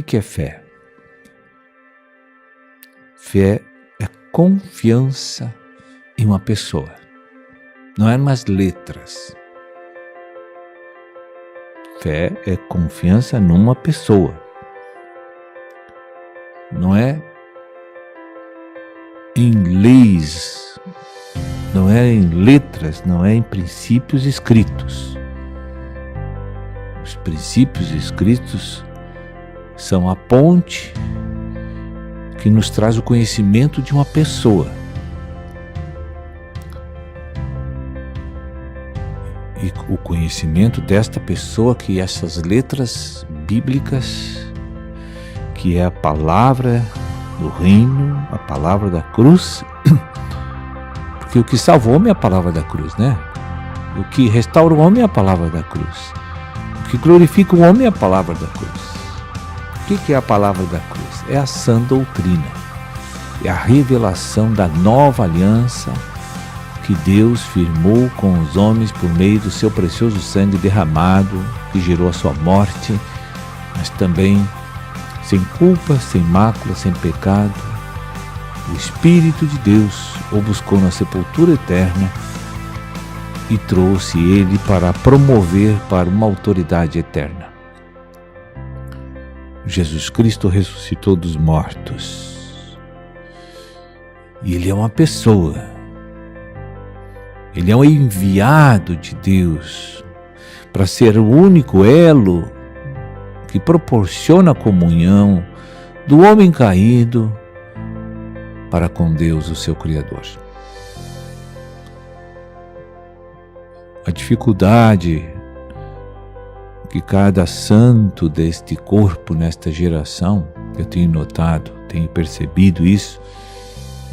que é fé? Fé é confiança em uma pessoa. Não é nas letras. Fé é confiança numa pessoa. Não é em leis, não é em letras, não é em princípios escritos. Os princípios escritos são a ponte que nos traz o conhecimento de uma pessoa. E o conhecimento desta pessoa, que essas letras bíblicas, que é a palavra do reino, a palavra da cruz, porque o que salva o homem é a palavra da cruz, né? O que restaura o homem é a palavra da cruz. O que glorifica o homem é a palavra da cruz. O que é a palavra da cruz? É a sã doutrina, é a revelação da nova aliança que Deus firmou com os homens por meio do seu precioso sangue derramado, que gerou a sua morte, mas também sem culpa, sem mácula, sem pecado. O Espírito de Deus o buscou na sepultura eterna e trouxe ele para promover para uma autoridade eterna. Jesus Cristo ressuscitou dos mortos. E ele é uma pessoa. Ele é um enviado de Deus para ser o único elo que proporciona a comunhão do homem caído para com Deus, o seu Criador. A dificuldade que cada santo deste corpo, nesta geração, eu tenho notado, tenho percebido isso,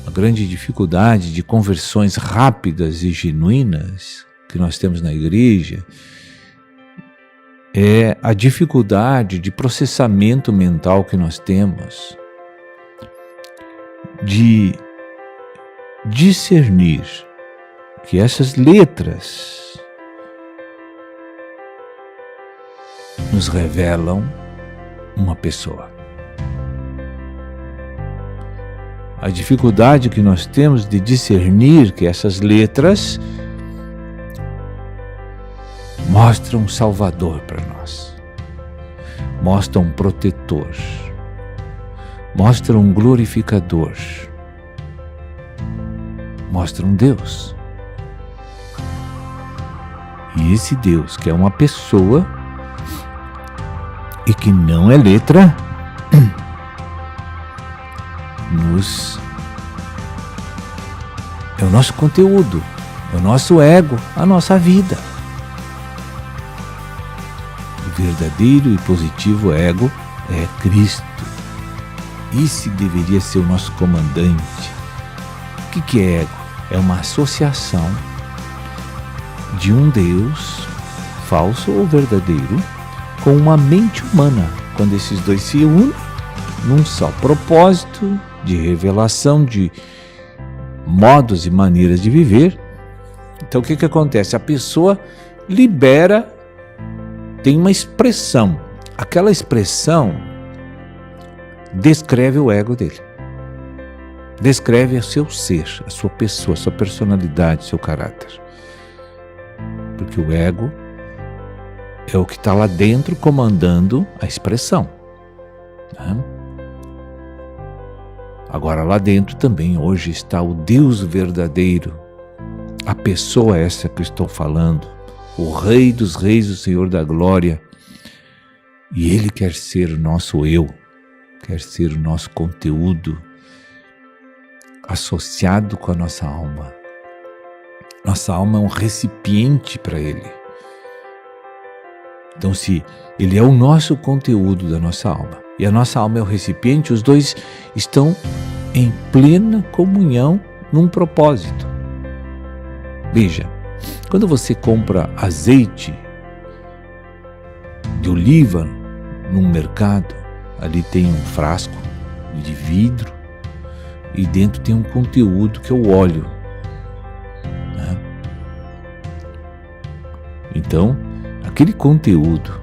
a grande dificuldade de conversões rápidas e genuínas que nós temos na igreja é a dificuldade de processamento mental que nós temos, de discernir que essas letras nos revelam uma pessoa. A dificuldade que nós temos de discernir que essas letras mostram um Salvador para nós, mostram um protetor, mostram um glorificador, mostram um Deus. E esse Deus, que é uma pessoa e que não é letra, é o nosso conteúdo, é o nosso ego, a nossa vida. O verdadeiro e positivo ego é Cristo. Esse deveria ser o nosso comandante. O que é ego? É uma associação de um Deus, falso ou verdadeiro, com uma mente humana. Quando esses dois se unem num só propósito de revelação de modos e maneiras de viver. Então o que acontece? A pessoa libera, tem uma expressão. Aquela expressão descreve o ego dele. Descreve o seu ser, a sua pessoa, a sua personalidade, seu caráter. Porque o ego é o que está lá dentro comandando a expressão. Né? Agora lá dentro também hoje está o Deus verdadeiro, a pessoa essa que eu estou falando, o Rei dos Reis, o Senhor da Glória, e Ele quer ser o nosso eu, quer ser o nosso conteúdo associado com a nossa alma. Nossa alma é um recipiente para Ele. Então, se Ele é o nosso conteúdo da nossa alma e a nossa alma é o recipiente, os dois estão em plena comunhão num propósito. Veja, quando você compra azeite de oliva num mercado, ali tem um frasco de vidro e dentro tem um conteúdo que é o óleo. Né? Então, aquele conteúdo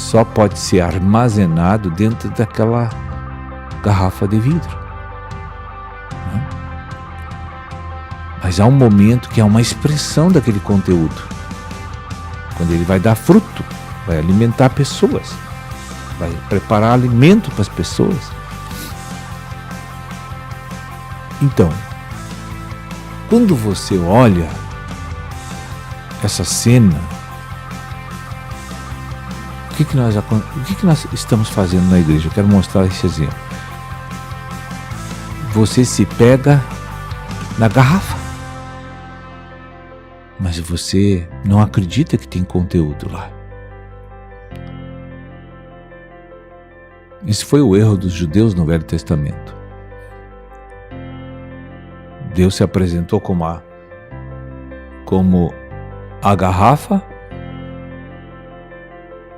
só pode ser armazenado dentro daquela garrafa de vidro. Mas há um momento que é uma expressão daquele conteúdo, quando ele vai dar fruto, vai alimentar pessoas, vai preparar alimento para as pessoas. Então, quando você olha essa cena, o que nós estamos fazendo na igreja? Eu quero mostrar esse exemplo. Você se pega na garrafa, mas você não acredita que tem conteúdo lá. Esse foi o erro dos judeus no Velho Testamento. Deus se apresentou como a garrafa,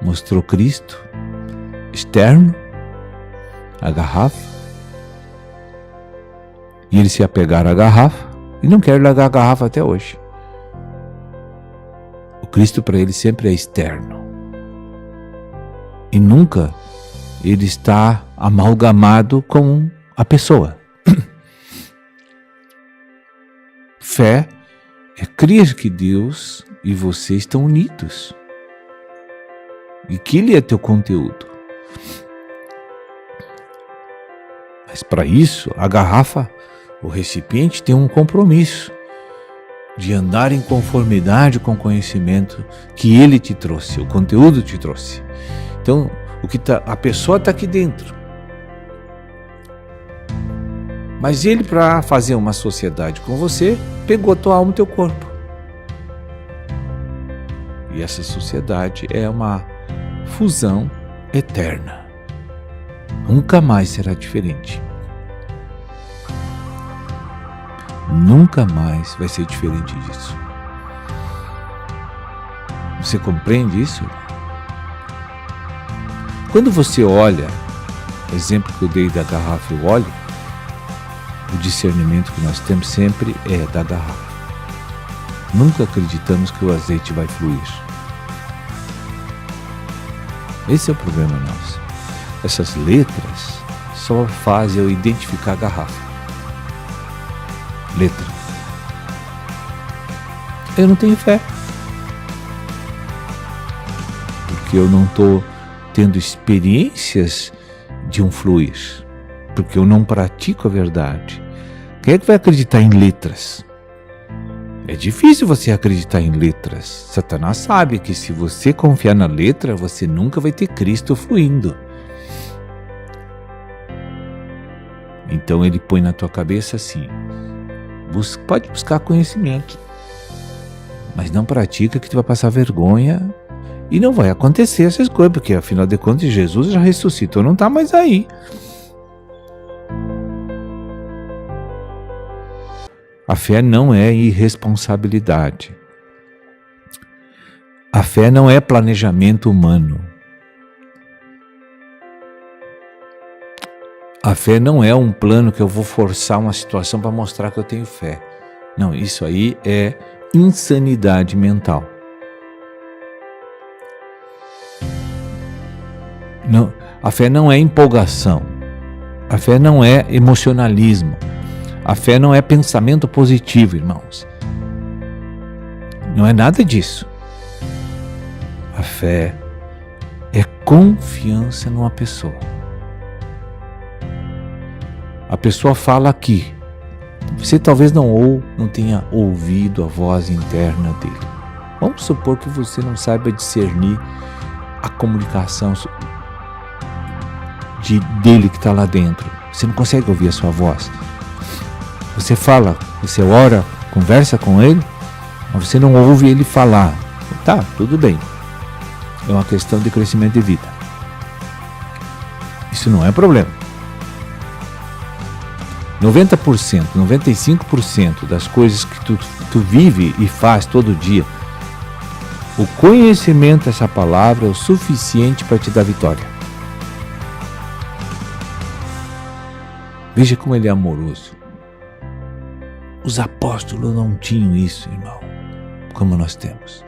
mostrou Cristo externo, a garrafa, e eles se apegaram à garrafa e não querem largar a garrafa até hoje. O Cristo para eles sempre é externo e nunca ele está amalgamado com a pessoa. Fé é crer que Deus e você estão unidos e que Ele é teu conteúdo. Mas para isso, a garrafa, o recipiente, tem um compromisso de andar em conformidade com o conhecimento que Ele te trouxe, o conteúdo te trouxe. Então, a pessoa está aqui dentro. Mas Ele, para fazer uma sociedade com você, pegou a tua alma e teu corpo. E essa sociedade é uma fusão eterna. Nunca mais será diferente. Nunca mais vai ser diferente disso. Você compreende isso? Quando você olha, o exemplo que eu dei da garrafa e o óleo, o discernimento que nós temos sempre é da garrafa. Nunca acreditamos que o azeite vai fluir. Esse é o problema nosso. Essas letras só fazem eu identificar a garrafa. Letra. Eu não tenho fé. Porque eu não estou tendo experiências de um fluir. Porque eu não pratico a verdade. Quem é que vai acreditar em letras? É difícil você acreditar em letras. Satanás sabe que se você confiar na letra, você nunca vai ter Cristo fluindo. Então ele põe na tua cabeça assim: pode buscar conhecimento, mas não pratica que tu vai passar vergonha e não vai acontecer essas coisas, porque afinal de contas Jesus já ressuscitou, não está mais aí. A fé não é irresponsabilidade. A fé não é planejamento humano. A fé não é um plano que eu vou forçar uma situação para mostrar que eu tenho fé. Não, isso aí é insanidade mental. Não, a fé não é empolgação. A fé não é emocionalismo. A fé não é pensamento positivo, irmãos. Não é nada disso. A fé é confiança numa pessoa. A pessoa fala aqui. Você talvez não tenha ouvido a voz interna dele. Vamos supor que você não saiba discernir a comunicação dele que está lá dentro. Você não consegue ouvir a sua voz. Você fala, você ora, conversa com ele, mas você não ouve ele falar. Tá, tudo bem. É uma questão de crescimento de vida. Isso não é problema. 90%, 95% das coisas que tu vive e faz todo dia, o conhecimento dessa palavra é o suficiente para te dar vitória. Veja como ele é amoroso. Os apóstolos não tinham isso, irmão, como nós temos.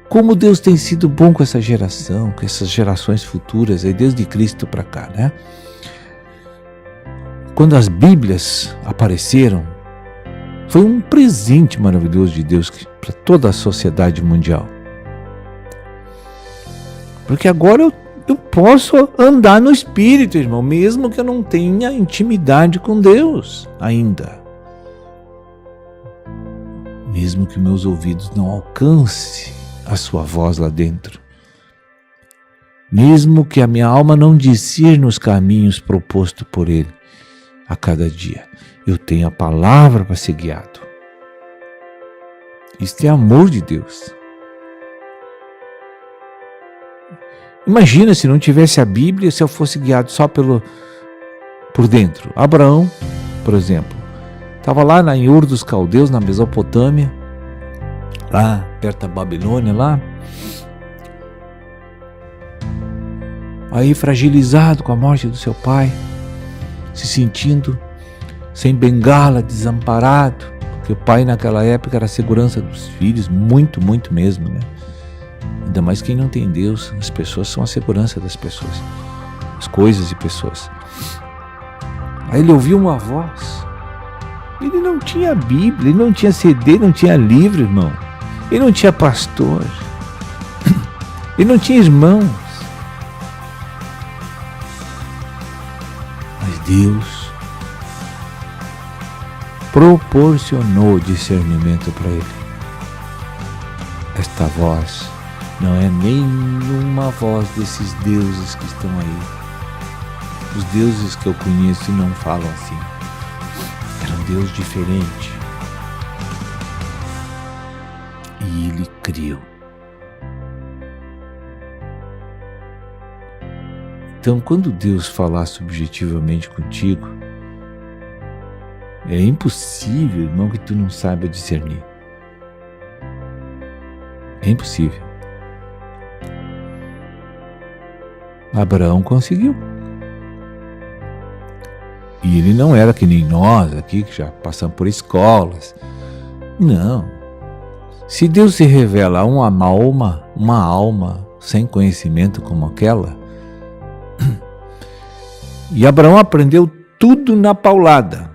Como Deus tem sido bom com essa geração, com essas gerações futuras, aí desde Cristo para cá, né? Quando as Bíblias apareceram, foi um presente maravilhoso de Deus para toda a sociedade mundial. Porque agora eu posso andar no Espírito, irmão, mesmo que eu não tenha intimidade com Deus ainda. Mesmo que meus ouvidos não alcancem a sua voz lá dentro. Mesmo que a minha alma não discirna os caminhos propostos por Ele a cada dia. Eu tenho a palavra para ser guiado. Isto é amor de Deus. Imagina se não tivesse a Bíblia, se eu fosse guiado só por dentro. Abraão, por exemplo, estava lá em Ur dos Caldeus, na Mesopotâmia, lá perto da Babilônia, lá. Aí fragilizado com a morte do seu pai, se sentindo sem bengala, desamparado, porque o pai naquela época era a segurança dos filhos, muito, muito mesmo, né? Ainda mais quem não tem Deus, as pessoas são a segurança das pessoas, as coisas e pessoas. Aí ele ouviu uma voz. Ele não tinha Bíblia, ele não tinha CD, não tinha livro, irmão. Ele não tinha pastor. Ele não tinha irmãos. Mas Deus proporcionou discernimento para ele. Esta voz não é nenhuma voz desses deuses que estão aí. Os deuses que eu conheço não falam assim. Era um Deus diferente. E ele creu. Então, quando Deus falar subjetivamente contigo, é impossível, irmão, que tu não saiba discernir. É impossível. Abraão conseguiu. E ele não era que nem nós aqui, que já passamos por escolas. Não. Se Deus se revela a uma alma sem conhecimento como aquela, e Abraão aprendeu tudo na paulada.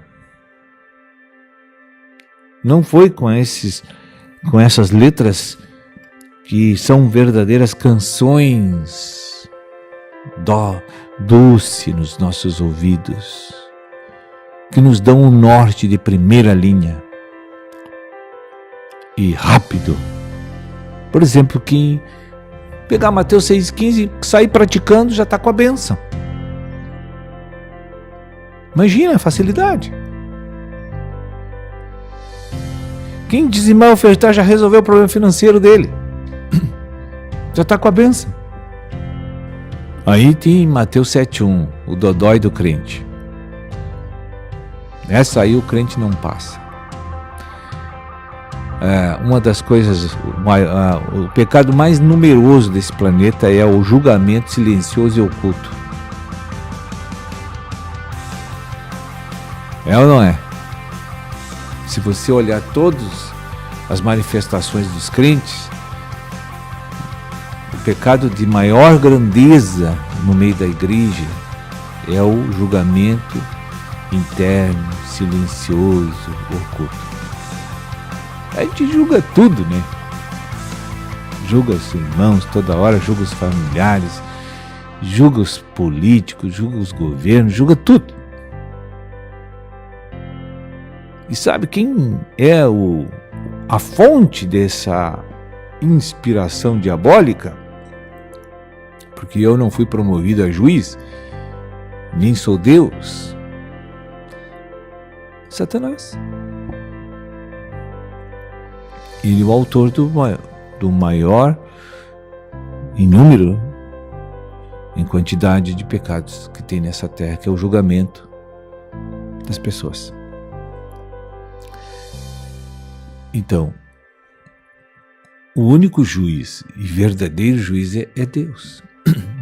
Não foi com essas letras que são verdadeiras canções doce nos nossos ouvidos, que nos dão um norte de primeira linha e rápido. Por exemplo, quem pegar Mateus 6,15, sair praticando, já está com a bênção. Imagina a facilidade. Quem dizimar e ofertar já resolveu o problema financeiro dele. Já está com a bênção. Aí tem Mateus 7,1, o dodói do crente. Essa aí o crente não passa. Uma das coisas, o pecado mais numeroso desse planeta é o julgamento silencioso e oculto. É ou não é? Se você olhar todas as manifestações dos crentes, o pecado de maior grandeza no meio da igreja é o julgamento interno, silencioso, oculto. A gente julga tudo, né? Julga os irmãos toda hora, julga os familiares, julga os políticos, julga os governos, julga tudo. E sabe quem é a fonte dessa inspiração diabólica? Porque eu não fui promovido a juiz, nem sou Deus. Satanás. Ele é o autor do maior em número, em quantidade de pecados que tem nessa terra, que é o julgamento das pessoas. Então, o único juiz e verdadeiro juiz é Deus.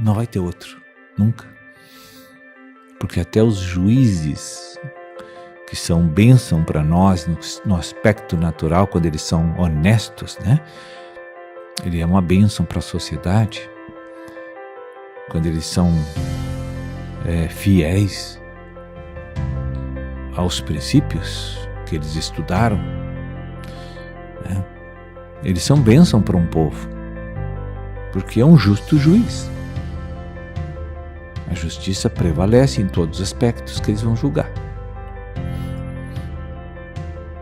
Não vai ter outro, nunca. Porque até os juízes que são bênção para nós no aspecto natural, quando eles são honestos, né? ele é uma bênção para a sociedade, quando eles são fiéis aos princípios que eles estudaram, né? Eles são bênção para um povo, porque é um justo juiz. A justiça prevalece em todos os aspectos que eles vão julgar,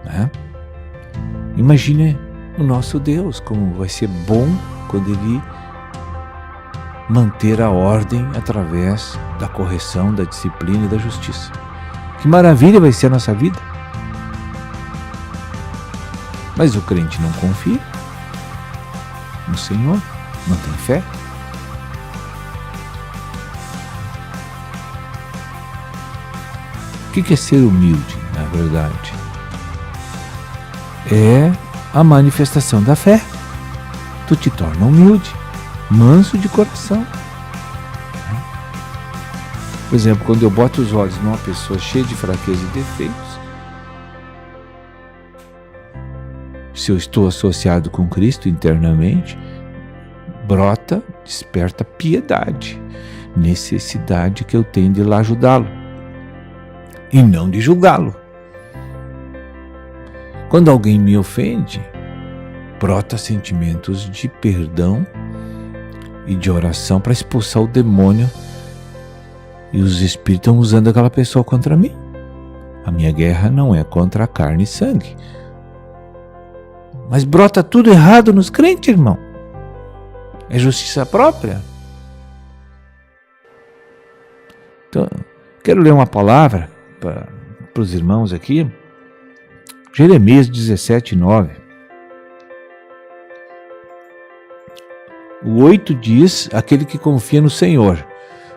né? Imagine o nosso Deus, como vai ser bom quando Ele manter a ordem através da correção, da disciplina e da justiça. Que maravilha vai ser a nossa vida. Mas o crente não confia no Senhor, não tem fé. O que é ser humilde, na verdade? É a manifestação da fé. Tu te torna humilde, manso de coração. Por exemplo, quando eu boto os olhos numa pessoa cheia de fraqueza e defeitos, se eu estou associado com Cristo internamente, brota, desperta piedade, necessidade que eu tenho de ir lá ajudá-lo e não de julgá-lo. Quando alguém me ofende, brota sentimentos de perdão e de oração para expulsar o demônio, e os espíritos estão usando aquela pessoa contra mim. A minha guerra não é contra a carne e sangue. Mas brota tudo errado nos crentes, irmão. É justiça própria. Então, quero ler uma palavra para os irmãos aqui. Jeremias 17:9. O 8 diz aquele que confia no Senhor.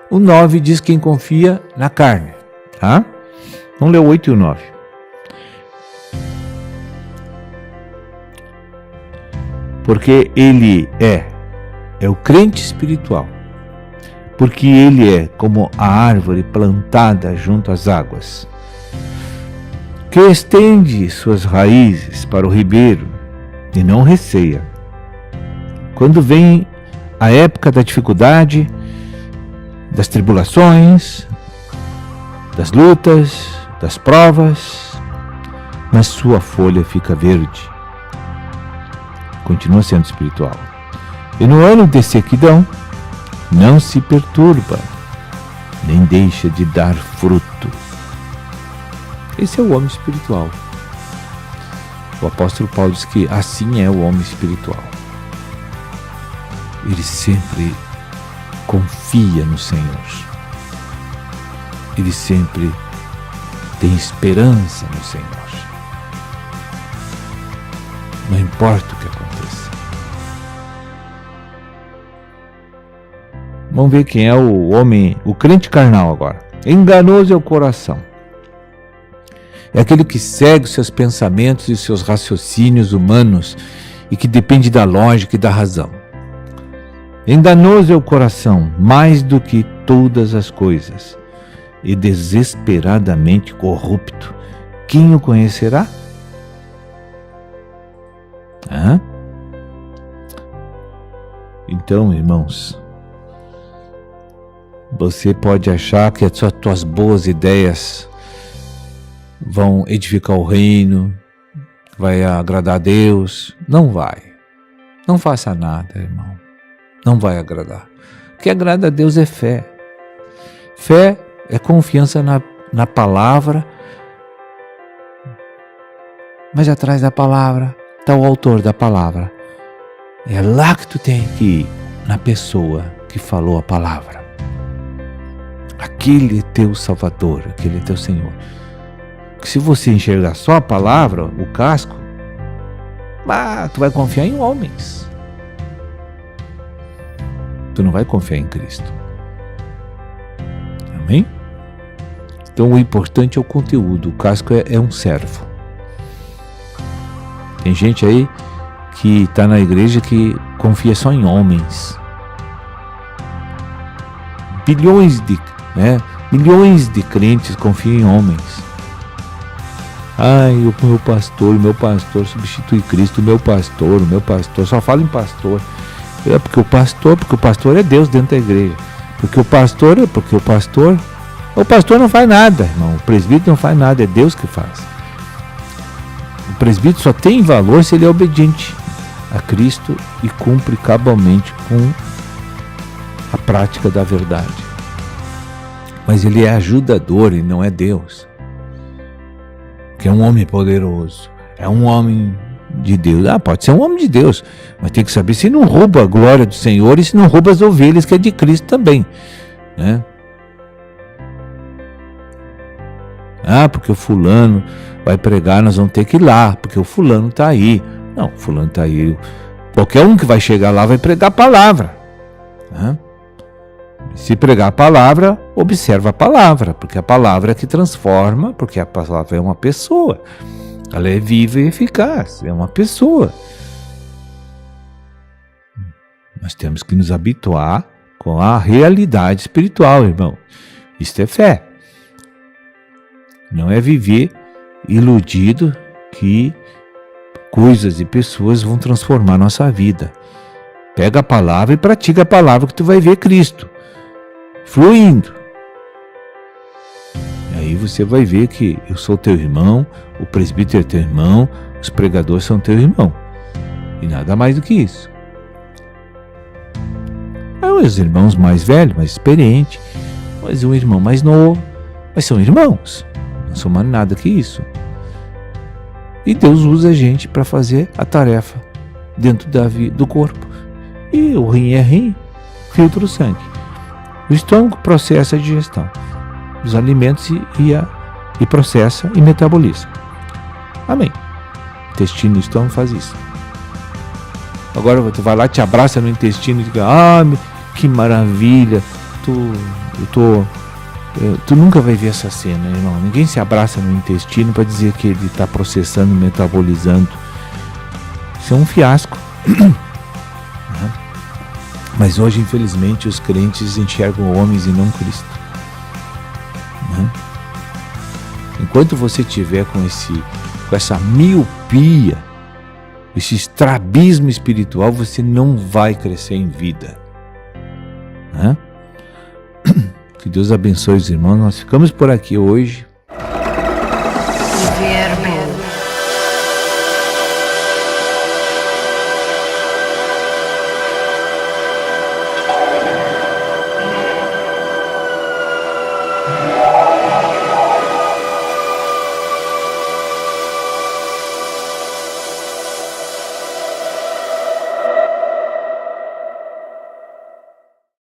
O 9 diz quem confia na carne. Tá? Vamos ler o 8 e o 9. Porque ele é o crente espiritual. Porque ele é como a árvore plantada junto às águas, que estende suas raízes para o ribeiro e não receia. Quando vem a época da dificuldade, das tribulações, das lutas, das provas, mas sua folha fica verde. Continua sendo espiritual. E no ano de sequidão, não se perturba, nem deixa de dar fruto. Esse é o homem espiritual. O apóstolo Paulo diz que assim é o homem espiritual. Ele sempre confia no Senhor. Ele sempre tem esperança no Senhor. Não importa o que aconteça. Vamos ver quem é o homem, o crente carnal agora. Enganoso é o coração. É aquele que segue os seus pensamentos e os seus raciocínios humanos e que depende da lógica e da razão. Enganoso é o coração, mais do que todas as coisas, e desesperadamente corrupto. Quem o conhecerá? Então, irmãos, você pode achar que as tuas boas ideias vão edificar o reino, vai agradar a Deus. Não vai. Não faça nada, irmão. Não vai agradar. O que agrada a Deus é fé. Fé é confiança na palavra, mas atrás da palavra está o autor da palavra. É lá que tu tem que ir, na pessoa que falou a palavra. Aquele é teu Salvador, aquele é teu Senhor. Que se você enxergar só a palavra, o casco, tu vai confiar em homens. Tu não vai confiar em Cristo. Amém? Então o importante é o conteúdo. O casco é um servo. Tem gente aí que está na igreja que confia só em homens. Milhões de crentes confiam em homens. Ai, o meu pastor substitui Cristo, o meu pastor, só fala em pastor. Porque o pastor é Deus dentro da igreja. O pastor não faz nada, irmão. O presbítero não faz nada, é Deus que faz. O presbítero só tem valor se ele é obediente a Cristo e cumpre cabalmente com a prática da verdade. Mas ele é ajudador e não é Deus. Que é um homem poderoso, é um homem de Deus. Pode ser um homem de Deus, mas tem que saber se não rouba a glória do Senhor e se não rouba as ovelhas que é de Cristo também, né? Porque o fulano vai pregar, nós vamos ter que ir lá, porque o fulano está aí. Não, o fulano está aí. Qualquer um que vai chegar lá vai pregar a palavra, né? Se pregar a palavra, observa a palavra, porque a palavra é que transforma, porque a palavra é uma pessoa. Ela é viva e eficaz, é uma pessoa. Nós temos que nos habituar com a realidade espiritual, irmão. Isto é fé. Não é viver iludido que coisas e pessoas vão transformar a nossa vida. Pega a palavra e pratica a palavra que tu vai ver Cristo fluindo. E aí você vai ver que eu sou teu irmão, o presbítero é teu irmão, os pregadores são teu irmão. E nada mais do que isso. Os irmãos mais velhos, mais experientes, mas um irmão mais novo, mas são irmãos. Não são mais nada que isso. E Deus usa a gente para fazer a tarefa dentro do corpo. E o rim é rim, filtra o sangue. O estômago processa a digestão dos alimentos e processa e metaboliza. Amém. O intestino e o estômago faz isso. Agora tu vai lá, te abraça no intestino e diz: que maravilha. Tu nunca vai ver essa cena, irmão. Ninguém se abraça no intestino para dizer que ele está processando, metabolizando. Isso é um fiasco. Mas hoje, infelizmente, os crentes enxergam homens e não Cristo. Enquanto você tiver com essa miopia, esse estrabismo espiritual, você não vai crescer em vida. Que Deus abençoe os irmãos. Nós ficamos por aqui hoje.